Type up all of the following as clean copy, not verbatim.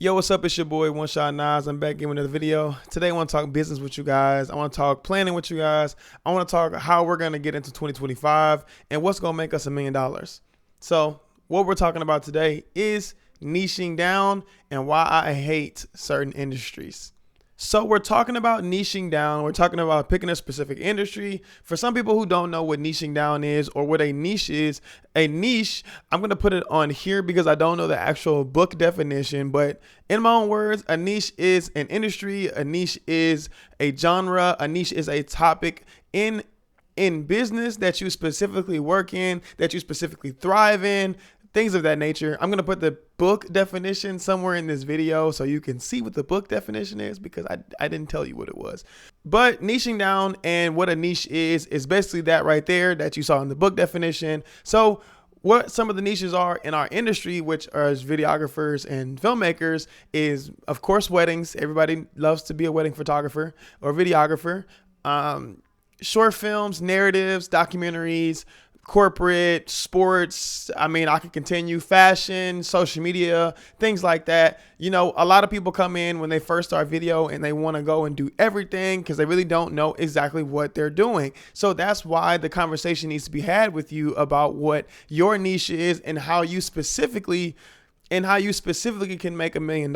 Yo, what's up? It's your boy One Shot Nas. I'm back in with another video. Today I want to talk business with you guys. I want to talk planning with you guys. I want to talk how we're going to get into 2025 and what's going to make us $1 million. So what we're talking about today is niching down and why I hate certain industries. So we're talking about niching down. We're talking about picking a specific industry. For some people who don't know what niching down is or what a niche is, a niche, I'm going to put it on here because I don't know the actual book definition. But in my own words, a niche is an industry. A niche is a genre. A niche is a topic in business that you specifically work in, that you specifically thrive in. Things of that nature. I'm going to put the book definition somewhere in this video so you can see what the book definition is because I didn't tell you what it was. But niching down and what a niche is basically that right there that you saw in the book definition. So what some of the niches are in our industry, which are videographers and filmmakers, is of course weddings. Everybody loves to be a wedding photographer or videographer. Short films, narratives, documentaries, corporate, sports. I mean, I could continue fashion, social media, things like that. You know, a lot of people come in when they first start video and they want to go and do everything because they really don't know exactly what they're doing. So that's why the conversation needs to be had with you about what your niche is and how you specifically can make $1 million.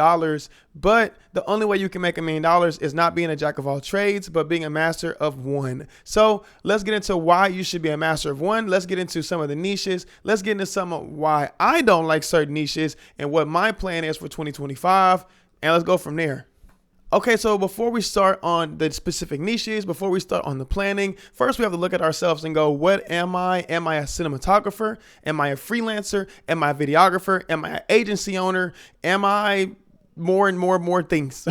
But the only way you can make $1 million is not being a jack of all trades, but being a master of one. So let's get into why you should be a master of one. Let's get into some of the niches. Let's get into some of why I don't like certain niches and what my plan is for 2025. And let's go from there. Okay, so before we start on the specific niches, before we start on the planning, first we have to look at ourselves and go, what am I? Am I a cinematographer? Am I a freelancer? Am I a videographer? Am I an agency owner? Am I more and more things?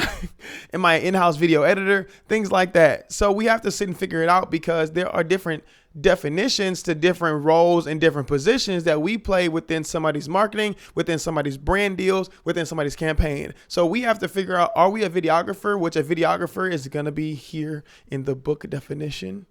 Am I an in-house video editor? Things like that. So we have to sit and figure it out because there are different definitions to different roles and different positions that we play within somebody's marketing, within somebody's brand deals, within somebody's campaign. So we have to figure out, are we a videographer, which a videographer is going to be here in the book definition.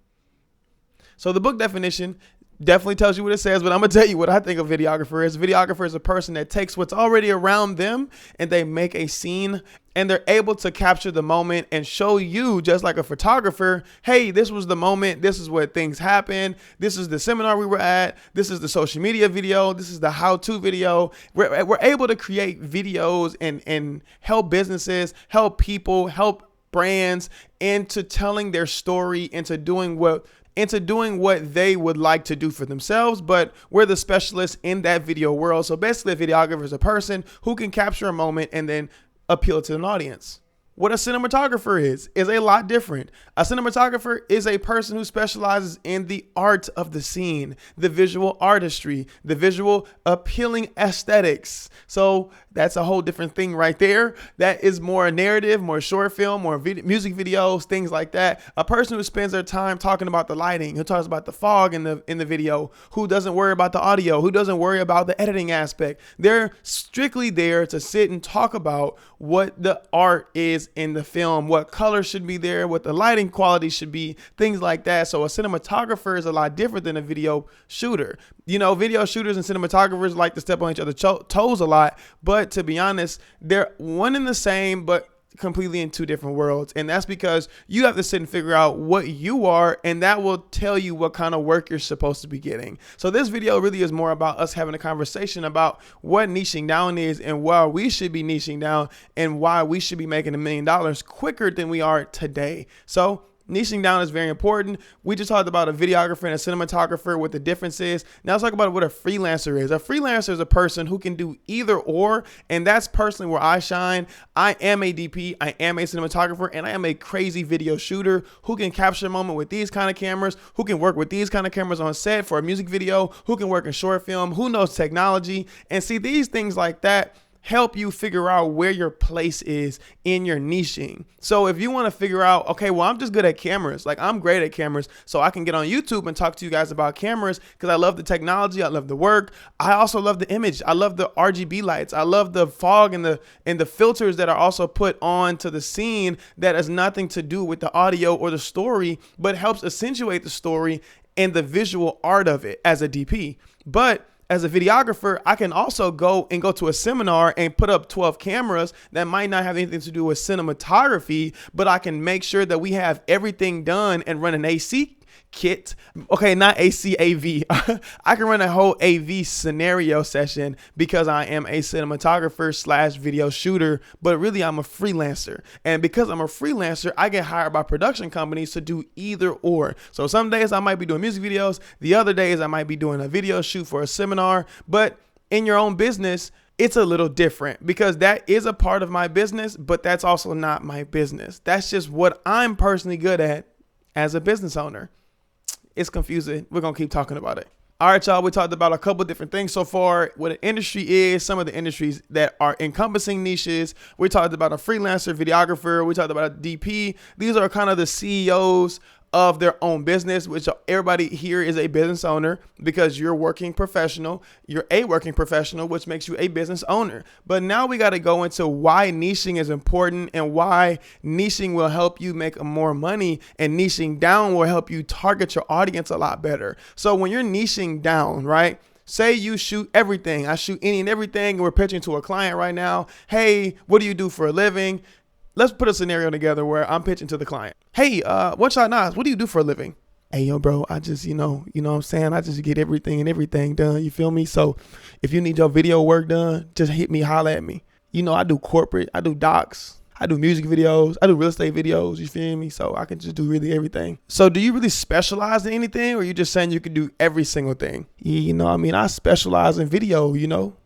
So the book definition definitely tells you what it says, but I'm going to tell you what I think a videographer is. A videographer is a person that takes what's already around them and they make a scene and they're able to capture the moment and show you, just like a photographer, hey, this was the moment. This is where things happened. This is the seminar we were at. This is the social media video. This is the how-to video. We're able to create videos and help businesses, help people, help brands into telling their story, into doing what they would like to do for themselves, but we're the specialists in that video world. So basically a videographer is a person who can capture a moment and then appeal to an audience. What a cinematographer is a lot different. A cinematographer is a person who specializes in the art of the scene, the visual artistry, the visual appealing aesthetics. So that's a whole different thing right there. That is more narrative, more short film, more music videos, things like that. A person who spends their time talking about the lighting, who talks about the fog in the video, who doesn't worry about the audio, who doesn't worry about the editing aspect. They're strictly there to sit and talk about what the art is in the film, what color should be there, what the lighting quality should be, things like that. So a cinematographer is a lot different than a video shooter. You know, video shooters and cinematographers like to step on each other's toes a lot, but to be honest, they're one and the same, but completely in two different worlds. And that's because you have to sit and figure out what you are, and that will tell you what kind of work you're supposed to be getting. So this video really is more about us having a conversation about what niching down is and why we should be niching down and why we should be making $1 million quicker than we are today. So niching down is very important. We just talked about a videographer and a cinematographer, what the difference is. Now let's talk about what a freelancer is. A freelancer is a person who can do either or, and that's personally where I shine. I am a DP, I am a cinematographer, and I am a crazy video shooter who can capture a moment with these kind of cameras, who can work with these kind of cameras on set for a music video, who can work in short film, who knows technology. And see, these things like that help you figure out where your place is in your niching. So if you want to figure out, okay, well, I'm just good at cameras. Like I'm great at cameras, so I can get on YouTube and talk to you guys about cameras because I love the technology. I love the work. I also love the image. I love the RGB lights. I love the fog and the filters that are also put on to the scene that has nothing to do with the audio or the story, but helps accentuate the story and the visual art of it as a DP. But as a videographer, I can also go to a seminar and put up 12 cameras that might not have anything to do with cinematography, but I can make sure that we have everything done and run an AC kit. Okay, not ACAV. I can run a whole AV scenario session because I am a cinematographer / video shooter, but really I'm a freelancer. And because I'm a freelancer, I get hired by production companies to do either or. So some days I might be doing music videos. The other days I might be doing a video shoot for a seminar. But in your own business, it's a little different because that is a part of my business, but that's also not my business. That's just what I'm personally good at as a business owner. It's confusing. We're going to keep talking about it. All right, y'all. We talked about a couple different things so far. What an industry is, some of the industries that are encompassing niches. We talked about a freelancer, videographer. We talked about a DP. These are kind of the CEOs of their own business, which everybody here is a business owner because you're working professional. You're a working professional, which makes you a business owner. But now we got to go into why niching is important and why niching will help you make more money, and niching down will help you target your audience a lot better. So when you're niching down, right? Say you shoot everything. I shoot any and everything. And we're pitching to a client right now. Hey, what do you do for a living? Let's put a scenario together where I'm pitching to the client. Hey, One Shot Nas, what do you do for a living? Hey, yo, bro, I just, you know what I'm saying? I just get everything done. You feel me? So if you need your video work done, just hit me, holla at me. You know, I do corporate, I do docs, I do music videos, I do real estate videos. You feel me? So I can just do really everything. So do you really specialize in anything, or are you just saying you can do every single thing? You know, I mean, I specialize in video, you know,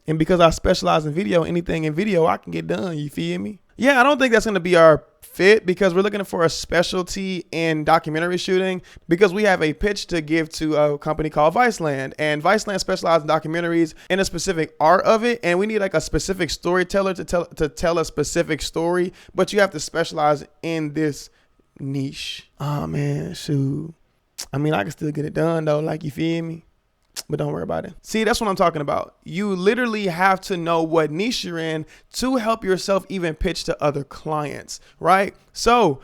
and because I specialize in video, anything in video I can get done. You feel me? Yeah, I don't think that's going to be our fit because we're looking for a specialty in documentary shooting because we have a pitch to give to a company called Viceland, and Viceland specializes in documentaries in a specific art of it. And we need like a specific storyteller to tell a specific story, but you have to specialize in this niche. Oh man, shoot. I mean, I can still get it done though. Like, you feel me? But don't worry about it. See, that's what I'm talking about. You literally have to know what niche you're in to help yourself even pitch to other clients, right? So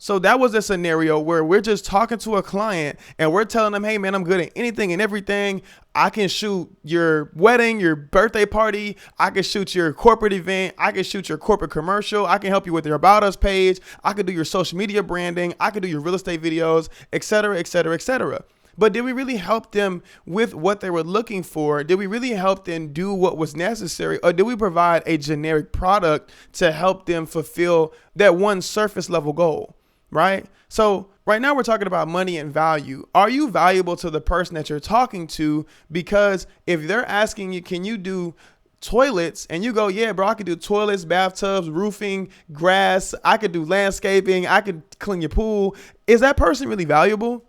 that was a scenario where we're just talking to a client and we're telling them, hey man, I'm good at anything and everything. I can shoot your wedding, your birthday party. I can shoot your corporate event. I can shoot your corporate commercial. I can help you with your About Us page. I can do your social media branding. I can do your real estate videos, et cetera, et cetera, et cetera. But did we really help them with what they were looking for? Did we really help them do what was necessary? Or did we provide a generic product to help them fulfill that one surface level goal, right? So right now we're talking about money and value. Are you valuable to the person that you're talking to? Because if they're asking you, can you do toilets? And you go, yeah, bro, I could do toilets, bathtubs, roofing, grass. I could do landscaping. I could clean your pool. Is that person really valuable?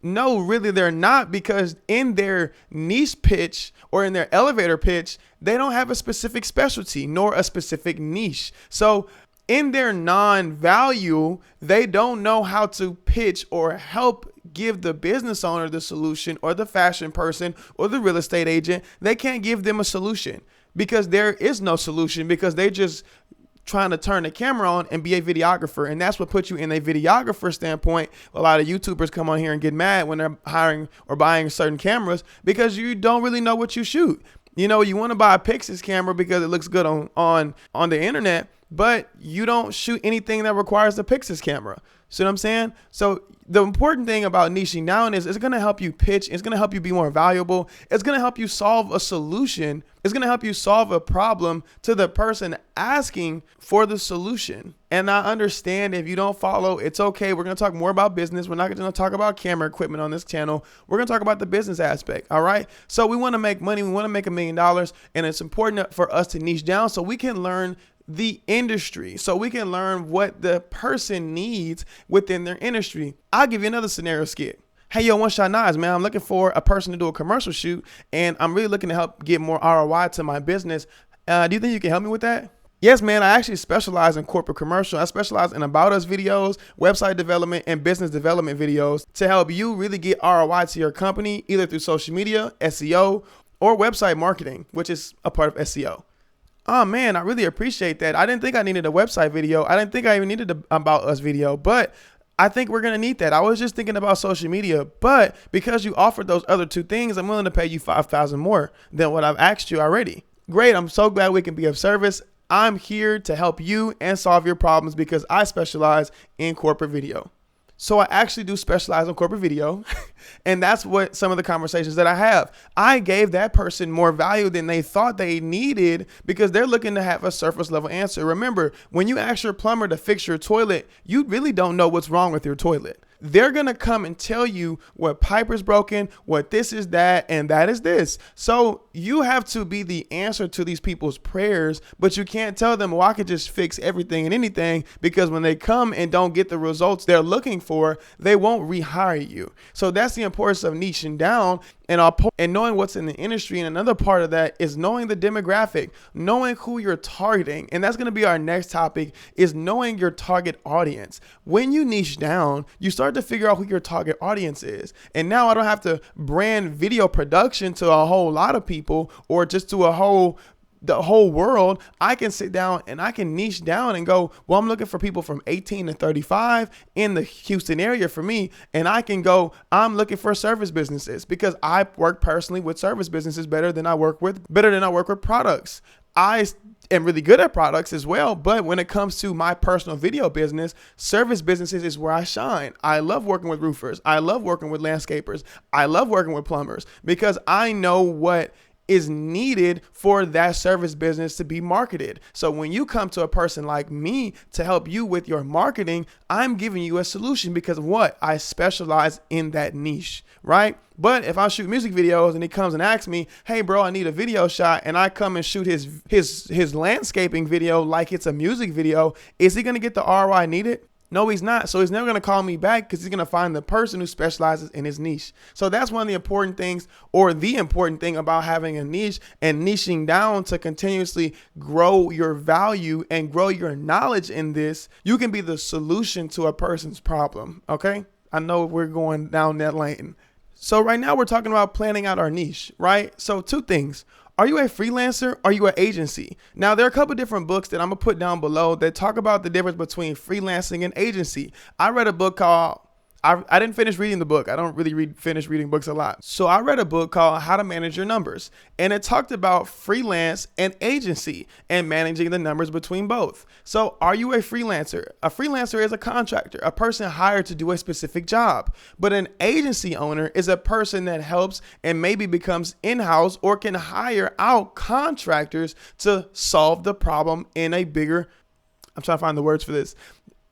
No, really, they're not, because in their niche pitch or in their elevator pitch, they don't have a specific specialty nor a specific niche. So in their non-value, they don't know how to pitch or help give the business owner the solution, or the fashion person or the real estate agent. They can't give them a solution because there is no solution, because they just trying to turn the camera on and be a videographer. And that's what puts you in a videographer standpoint. A lot of YouTubers come on here and get mad when they're hiring or buying certain cameras because you don't really know what you shoot. You know, you want to buy a Pixis camera because it looks good on the internet, but you don't shoot anything that requires a Pixis camera. See what I'm saying? So the important thing about niching down is it's going to help you pitch. It's going to help you be more valuable. It's going to help you solve a solution. It's going to help you solve a problem to the person asking for the solution. And I understand if you don't follow, it's okay. We're going to talk more about business. We're not going to talk about camera equipment on this channel. We're going to talk about the business aspect. All right. So we want to make money. We want to make $1 million. And it's important for us to niche down so we can learn the industry, so we can learn what the person needs within their industry. I'll give you another scenario skit. Hey, yo, One Shot Nas, man, I'm looking for a person to do a commercial shoot, and I'm really looking to help get more ROI to my business. Do you think you can help me with that? Yes, man, I actually specialize in corporate commercial. I specialize in About Us videos, website development, and business development videos to help you really get ROI to your company, either through social media, SEO, or website marketing, which is a part of SEO. Oh man, I really appreciate that. I didn't think I needed a website video. I didn't think I even needed a About Us video, but I think we're going to need that. I was just thinking about social media, but because you offered those other two things, I'm willing to pay you $5,000 more than what I've asked you already. Great. I'm so glad we can be of service. I'm here to help you and solve your problems because I specialize in corporate video. So I actually do specialize in corporate video. And that's what some of the conversations that I have. I gave that person more value than they thought they needed because they're looking to have a surface level answer. Remember, when you ask your plumber to fix your toilet, you really don't know what's wrong with your toilet. They're going to come and tell you what pipe is broken, what this is that, and that is this. So you have to be the answer to these people's prayers, but you can't tell them, well, I could just fix everything and anything, because when they come and don't get the results they're looking for, they won't rehire you. So that's the importance of niching down and knowing what's in the industry. And another part of that is knowing the demographic, knowing who you're targeting. And that's going to be our next topic, is knowing your target audience. When you niche down, you start to figure out who your target audience is. And now I don't have to brand video production to a whole lot of people or just to the whole world. I can sit down and I can niche down and go, well, I'm looking for people from 18 to 35 in the Houston area for me. And I can go, I'm looking for service businesses because I work personally with service businesses better than I work with products. I am really good at products as well, but when it comes to my personal video business, service businesses is where I shine. I love working with roofers. I love working with landscapers. I love working with plumbers because I know what is needed for that service business to be marketed. So when you come to a person like me to help you with your marketing, I'm giving you a solution because of what? I specialize in that niche, right? But if I shoot music videos and he comes and asks me, hey bro, I need a video shot, and I come and shoot his landscaping video like it's a music video, is he going to get the ROI needed? No, he's not. So he's never going to call me back because he's going to find the person who specializes in his niche. So that's one of the important things, or the important thing about having a niche and niching down to continuously grow your value and grow your knowledge in this. You can be the solution to a person's problem. Okay. I know we're going down that lane. So right now we're talking about planning out our niche, right? So two things. Are you a freelancer? Are you an agency? Now, there are a couple different books that I'm going to put down below that talk about the difference between freelancing and agency. I read a book called, I didn't finish reading the book. I don't really finish reading books a lot. So I read a book called How to Manage Your Numbers. And it talked about freelance and agency and managing the numbers between both. So are you a freelancer? A freelancer is a contractor, a person hired to do a specific job. But an agency owner is a person that helps and maybe becomes in-house or can hire out contractors to solve the problem in a bigger, I'm trying to find the words for this,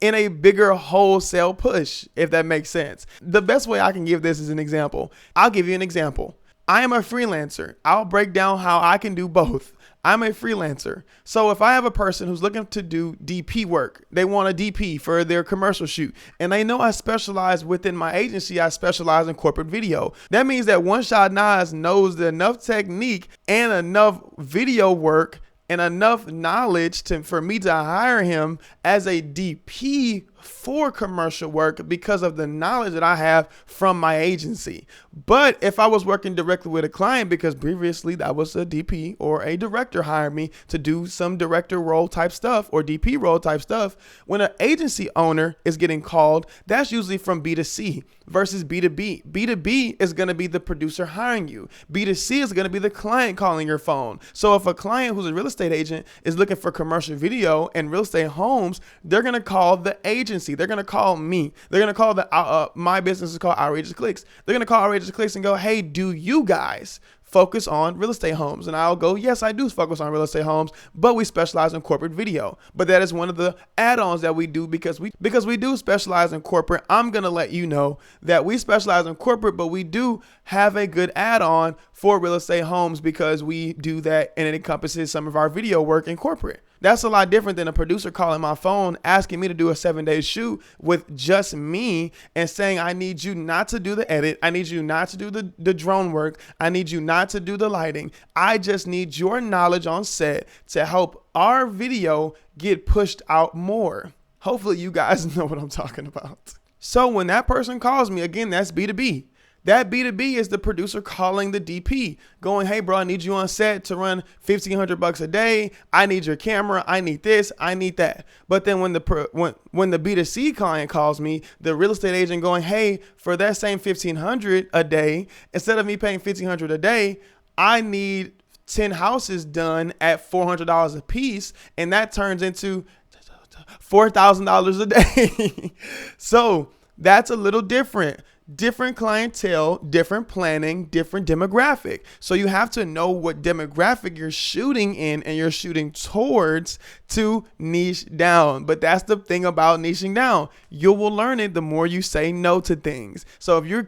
in a bigger wholesale push, if that makes sense. The best way I can give this is an example. I'll give you an example. I am a freelancer. I'll break down how I can do both. I'm a freelancer. So if I have a person who's looking to do DP work, they want a DP for their commercial shoot, and they know I specialize within my agency, I specialize in corporate video. That means that One Shot Nas knows enough technique and enough video work and enough knowledge for me to hire him as a DP for commercial work because of the knowledge that I have from my agency. But if I was working directly with a client, because previously that was a DP or a director hired me to do some director role type stuff or DP role type stuff, when an agency owner is getting called, that's usually from B2C versus B2B. B2B is going to be the producer hiring you. B2C is going to be the client calling your phone. So if a client who's a real estate agent is looking for commercial video and real estate homes, they're going to call the agency. They're going to call me. They're going to call my business is called Outrageous Clicks. They're going to call Outrageous Clicks and go, hey, do you guys focus on real estate homes? And I'll go, yes, I do focus on real estate homes, but we specialize in corporate video. But that is one of the add-ons that we do because we do specialize in corporate. I'm going to let you know that we specialize in corporate, but we do have a good add-on for real estate homes because we do that and it encompasses some of our video work in corporate. That's a lot different than a producer calling my phone, asking me to do a 7-day shoot with just me and saying, I need you not to do the edit. I need you not to do the drone work. I need you not to do the lighting. I just need your knowledge on set to help our video get pushed out more. Hopefully you guys know what I'm talking about. So when that person calls me, again, that's B2B. That B2B is the producer calling the DP, going, hey, bro, I need you on set to run $1,500 a day. I need your camera. I need this. I need that. But then when the B2C client calls me, the real estate agent going, hey, for that same $1,500 a day, instead of me paying $1,500 a day, I need 10 houses done at $400 a piece. And that turns into $4,000 a day. So that's a little different. Different clientele, different planning, different demographic. So you have to know what demographic you're shooting in and you're shooting towards to niche down. But that's the thing about niching down. You will learn it the more you say no to things. So if you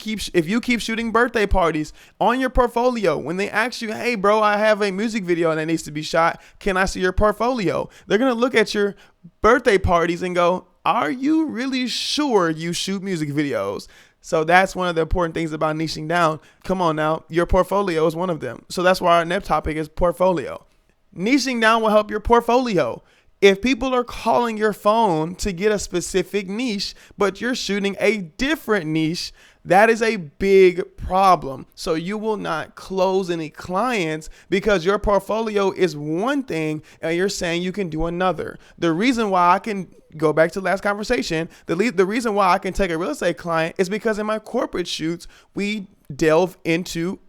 keep shooting birthday parties on your portfolio, when they ask you, hey bro, I have a music video that needs to be shot, can I see your portfolio? They're going to look at your birthday parties and go, are you really sure you shoot music videos? So that's one of the important things about niching down. Come on now, your portfolio is one of them. So that's why our next topic is portfolio. Niching down will help your portfolio. If people are calling your phone to get a specific niche, but you're shooting a different niche, that is a big problem. So you will not close any clients because your portfolio is one thing and you're saying you can do another. The reason why I can go back to the last conversation, the reason why I can take a real estate client is because in my corporate shoots, we delve into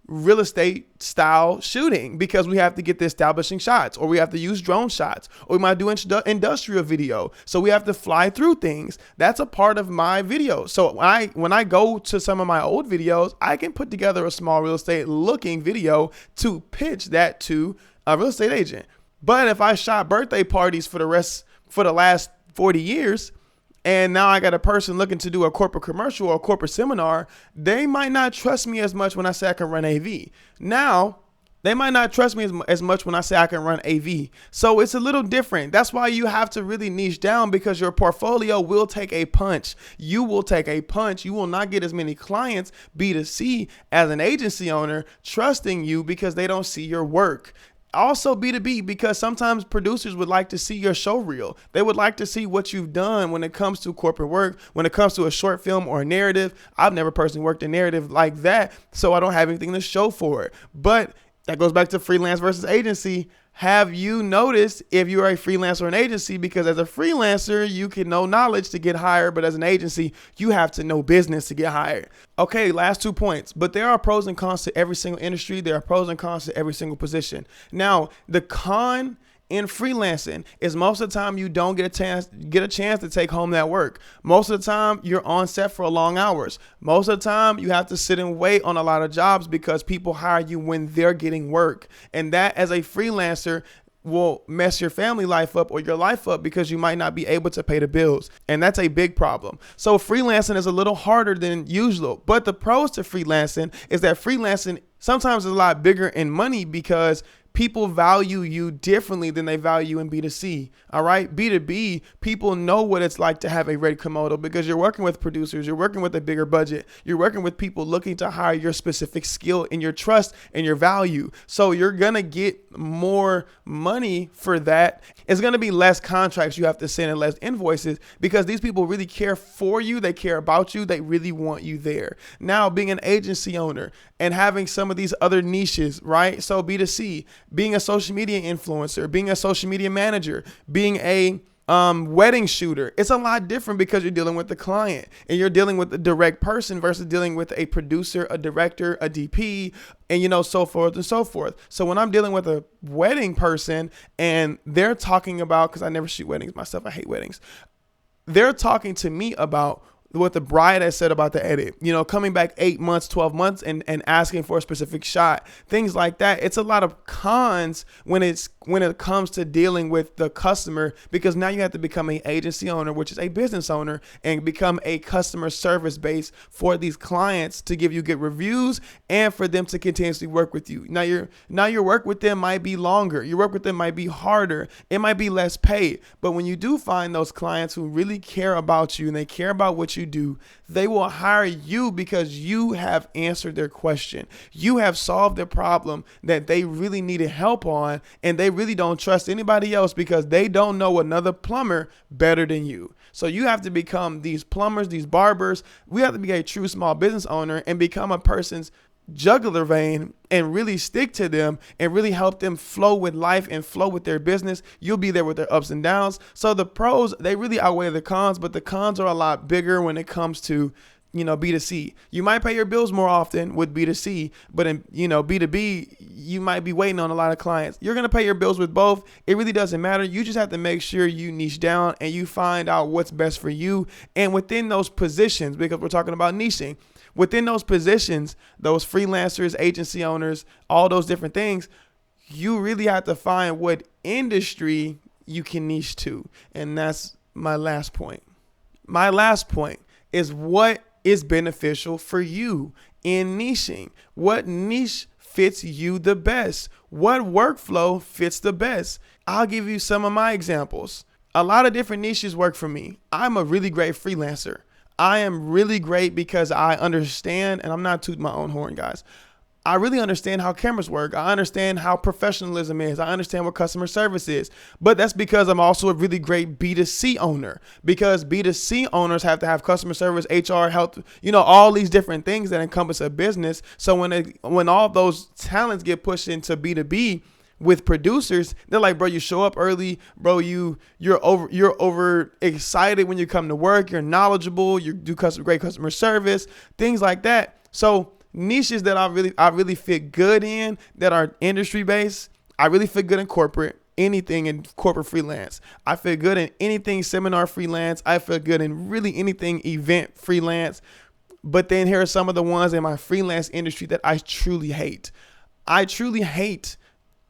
real estate style shooting because we have to get the establishing shots, or we have to use drone shots, or we might do industrial video. So we have to fly through things. That's a part of my video. So when I go to some of my old videos, I can put together a small real estate looking video to pitch that to a real estate agent. But if I shot birthday parties for the last 40 years, and now I got a person looking to do a corporate commercial or a corporate seminar, they might not trust me as much when I say I can run AV. Now, they might not trust me as much when I say I can run AV. So it's a little different. That's why you have to really niche down, because your portfolio will take a punch. You will take a punch. You will not get as many clients B2C as an agency owner trusting you because they don't see your work. Also B2B, because sometimes producers would like to see your show reel. They would like to see what you've done when it comes to corporate work, when it comes to a short film or a narrative. I've never personally worked a narrative like that, so I don't have anything to show for it. But that goes back to freelance versus agency. Have you noticed if you're a freelancer or an agency? Because as a freelancer, you can know knowledge to get hired, but as an agency, you have to know business to get hired. Okay, last 2 points. But there are pros and cons to every single industry. There are pros and cons to every single position. Now, the con in freelancing is most of the time you don't get a chance to take home that work. Most of the time you're on set for long hours. Most of the time you have to sit and wait on a lot of jobs because people hire you when they're getting work. And that, as a freelancer, will mess your family life up or your life up because you might not be able to pay the bills. And that's a big problem. So freelancing is a little harder than usual. But the pros to freelancing is that freelancing sometimes is a lot bigger in money because people value you differently than they value in B2C. All right. B2B, people know what it's like to have a red Komodo because you're working with producers. You're working with a bigger budget. You're working with people looking to hire your specific skill and your trust and your value. So you're going to get more money for that. It's going to be less contracts you have to send and less invoices because these people really care for you. They care about you. They really want you there. Now, being an agency owner and having some of these other niches, right? So B2C, being a social media influencer, being a social media manager, being a wedding shooter, it's a lot different because you're dealing with the client and you're dealing with the direct person versus dealing with a producer, a director, a DP, and so forth and so forth. So when I'm dealing with a wedding person and they're talking about, because I never shoot weddings myself, I hate weddings. They're talking to me about what the bride has said about the edit, coming back 8 months, 12 months and asking for a specific shot, things like that. It's a lot of cons when it comes to dealing with the customer, because now you have to become an agency owner, which is a business owner, and become a customer service base for these clients to give you good reviews and for them to continuously work with you. Now your work with them might be longer. Your work with them might be harder. It might be less paid. But when you do find those clients who really care about you and they care about what you you do, they will hire you because you have answered their question. You have solved the problem that they really needed help on, and they really don't trust anybody else because they don't know another plumber better than you. So you have to become these plumbers, these barbers. We have to be a true small business owner and become a person's jugular vein and really stick to them and really help them flow with life and flow with their business. You'll be there with their ups and downs. So the pros, they really outweigh the cons, but the cons are a lot bigger when it comes to, B2C. You might pay your bills more often with B2C, but in, B2B, you might be waiting on a lot of clients. You're going to pay your bills with both. It really doesn't matter. You just have to make sure you niche down and you find out what's best for you. And within those positions, because we're talking about niching, within those positions, those freelancers, agency owners, all those different things, you really have to find what industry you can niche to. And that's my last point. My last point is what is beneficial for you in niching. What niche fits you the best? What workflow fits the best? I'll give you some of my examples. A lot of different niches work for me. I'm a really great freelancer. I am really great because I understand, and I'm not tooting my own horn, guys. I really understand how cameras work. I understand how professionalism is. I understand what customer service is. But that's because I'm also a really great B2C owner, because B2C owners have to have customer service, HR, health, all these different things that encompass a business. So when all those talents get pushed into B2B, with producers, they're like, bro, you show up early, bro. You're over excited when you come to work. You're knowledgeable. You do great customer service, things like that. So niches that I really fit good in that are industry based. I really fit good in corporate. Anything in corporate freelance. I fit good in anything seminar freelance. I feel good in really anything event freelance. But then here are some of the ones in my freelance industry that I truly hate. I truly hate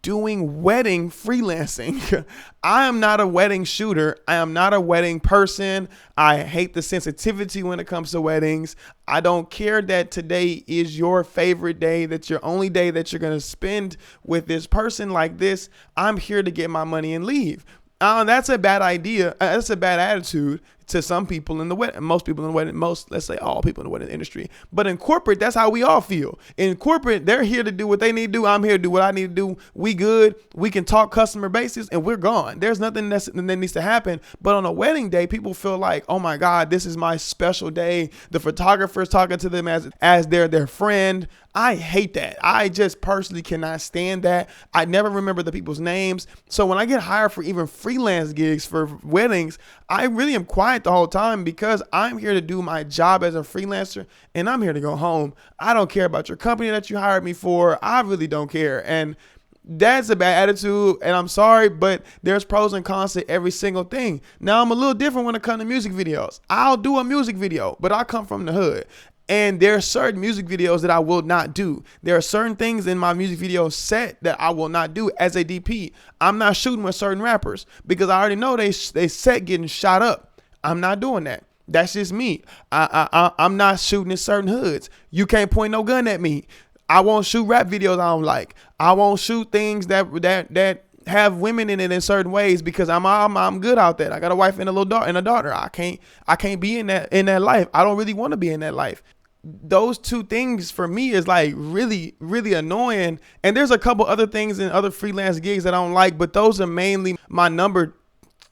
doing wedding freelancing. I am not a wedding shooter. I am not a wedding person. I hate the sensitivity when it comes to weddings. I don't care that today is your favorite day, that's your only day that you're going to spend with this person like this. I'm here to get my money and leave. That's a bad idea. That's a bad attitude to some people in the wedding, most people in the wedding, let's say all people in the wedding industry. But in corporate, that's how we all feel. In corporate, they're here to do what they need to do. I'm here to do what I need to do. We good. We can talk customer basis and we're gone. There's nothing that needs to happen. But on a wedding day, people feel like, oh my God, this is my special day. The photographer's talking to them as they're their friend. I hate that. I just personally cannot stand that. I never remember the people's names. So when I get hired for even freelance gigs for weddings, I really am quiet the whole time because I'm here to do my job as a freelancer and I'm here to go home. I don't care about your company that you hired me for. I really don't care. And that's a bad attitude, and I'm sorry, but there's pros and cons to every single thing. Now, I'm a little different when it comes to music videos. I'll do a music video, but I come from the hood. And there are certain music videos that I will not do. There are certain things in my music video set that I will not do as a DP. I'm not shooting with certain rappers because I already know they set getting shot up. I'm not doing that. That's just me. I'm not shooting in certain hoods. You can't point no gun at me. I won't shoot rap videos I don't like. I won't shoot things that have women in it in certain ways because I'm good out there. I got a wife and a daughter. I can't be in that life. I don't really want to be in that life. Those two things for me is like really, really annoying. And there's a couple other things in other freelance gigs that I don't like, but those are mainly my number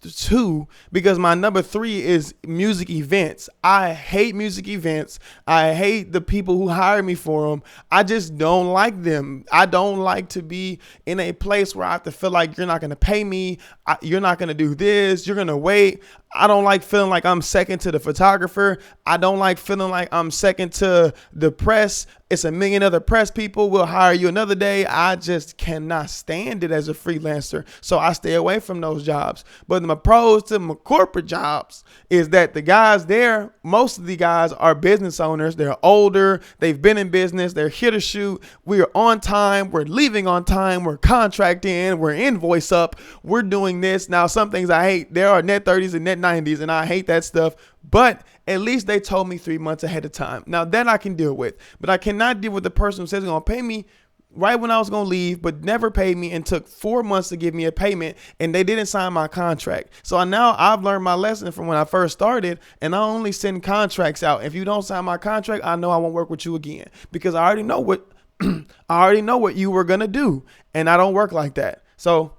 2 because my number 3 is music events. I hate music events. I hate the people who hire me for them. I just don't like them. I don't like to be in a place where I have to feel like you're not going to pay me. You're not going to do this. You're going to wait. I don't like feeling like I'm second to the photographer. I don't like feeling like I'm second to the press. It's a million other press people. We'll hire you another day. I just cannot stand it as a freelancer. So I stay away from those jobs. But my pros to my corporate jobs is that the guys there, most of the guys are business owners. They're older. They've been in business. They're here to shoot. We are on time. We're leaving on time. We're contracting. We're invoice up. We're doing this. Now, some things I hate. There are net 30s and net 90s, and I hate that stuff. But at least they told me 3 months ahead of time. Now that I can deal with, but I cannot deal with the person who says they're going to pay me right when I was going to leave, but never paid me and took 4 months to give me a payment, and they didn't sign my contract. So now I've learned my lesson from when I first started, and I only send contracts out. If you don't sign my contract, I know I won't work with you again, because I already know what I already know what you were going to do, and I don't work like that. So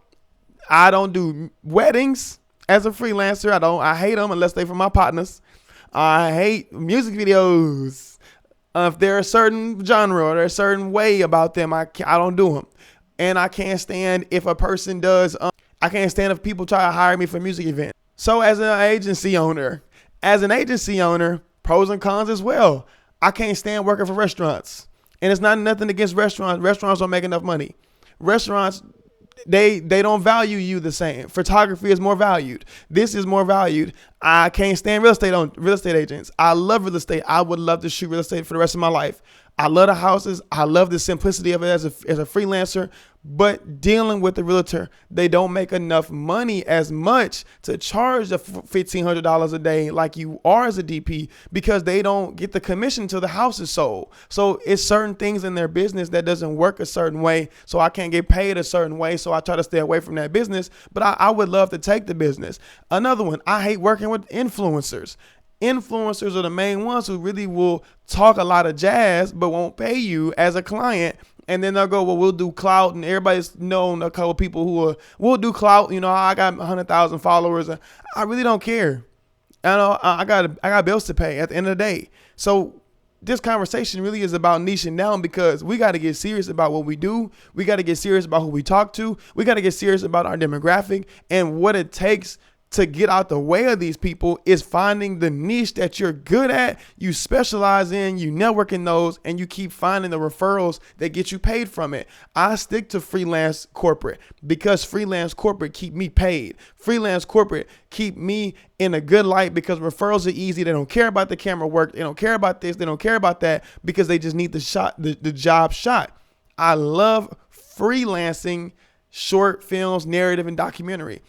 I don't do weddings as a freelancer. I hate them unless they for my partners. I hate music videos. If they're a certain genre or there's a certain way about them, I don't do them. And I can't stand if a person does, I can't stand if people try to hire me for music events. So as an agency owner, pros and cons as well. I can't stand working for restaurants. And it's not nothing against restaurants. Restaurants don't make enough money. Restaurants, they don't value you the same. Photography is more valued. This is more valued. I can't stand real estate agents. I love real estate. I would love to shoot real estate for the rest of my life. I love the houses. I love the simplicity of it as a freelancer. But dealing with the realtor, they don't make enough money as much to charge the $1,500 a day like you are as a DP, because they don't get the commission till the house is sold. So it's certain things in their business that doesn't work a certain way. So I can't get paid a certain way. So I try to stay away from that business. But I would love to take the business. Another one, I hate working with influencers. Influencers are the main ones who really will talk a lot of jazz but won't pay you as a client. And then they'll go, well, we'll do clout. And everybody's known a couple of people who will do clout. You know, I got 100,000 followers. I really don't care. I know I got bills to pay at the end of the day. So this conversation really is about niching down, because we got to get serious about what we do. We got to get serious about who we talk to. We got to get serious about our demographic, and what it takes to get out the way of these people is finding the niche that you're good at, you specialize in, you network in those, and you keep finding the referrals that get you paid from it. I stick to freelance corporate because freelance corporate keep me paid. Freelance corporate keep me in a good light because referrals are easy. They don't care about the camera work. They don't care about this. They don't care about that, because they just need the job shot. I love freelancing short films, narrative, and documentary.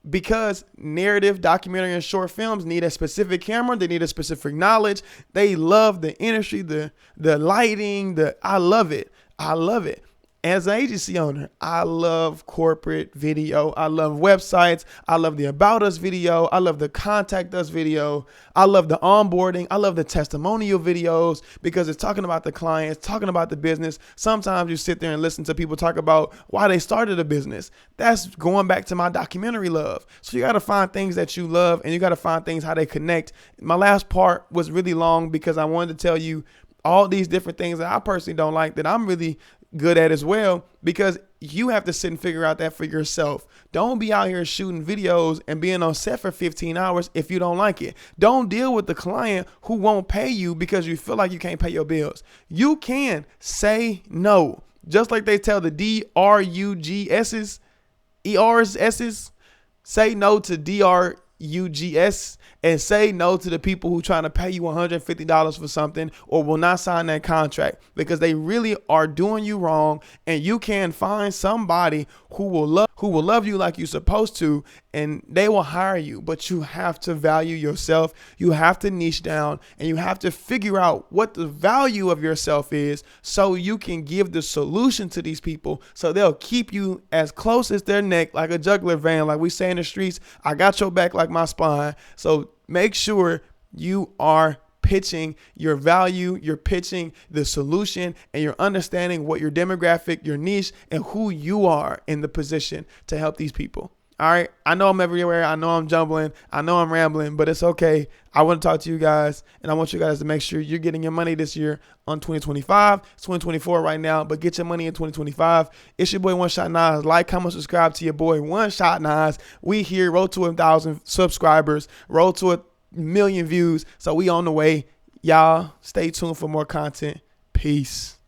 Because narrative, documentary, and short films need a specific camera. They need a specific knowledge. They love the industry, the lighting, I love it. I love it. As an agency owner, I love corporate video. I love websites. I love the About Us video. I love the Contact Us video. I love the onboarding. I love the testimonial videos, because it's talking about the clients, talking about the business. Sometimes you sit there and listen to people talk about why they started a business. That's going back to my documentary love. So you got to find things that you love, and you got to find things how they connect. My last part was really long because I wanted to tell you all these different things that I personally don't like that I'm really good at as well, because you have to sit and figure out that for yourself. Don't be out here shooting videos and being on set for 15 hours if you don't like it. Don't deal with the client who won't pay you because you feel like you can't pay your bills. You can say no. Just like they tell the DRUGSs, ERSs, say no to DRUGS, and say no to the people who trying to pay you $150 for something or will not sign that contract, because they really are doing you wrong. And you can find somebody who will love you like you're supposed to, and they will hire you. But you have to value yourself. You have to niche down, and you have to figure out what the value of yourself is, so you can give the solution to these people, so they'll keep you as close as their neck, like a juggler van, like we say in the streets. I got your back like my spine. So make sure you are pitching your value, you're pitching the solution, and you're understanding what your demographic, your niche, and who you are in the position to help these people. All right. I know I'm everywhere. I know I'm jumbling. I know I'm rambling, but it's okay. I want to talk to you guys, and I want you guys to make sure you're getting your money this year on 2025. It's 2024 right now, but get your money in 2025. It's your boy One Shot Nas. Like, comment, subscribe to your boy One Shot Nas. We here, roll to 1,000 subscribers, roll to 1 million views. So we on the way. Y'all stay tuned for more content. Peace.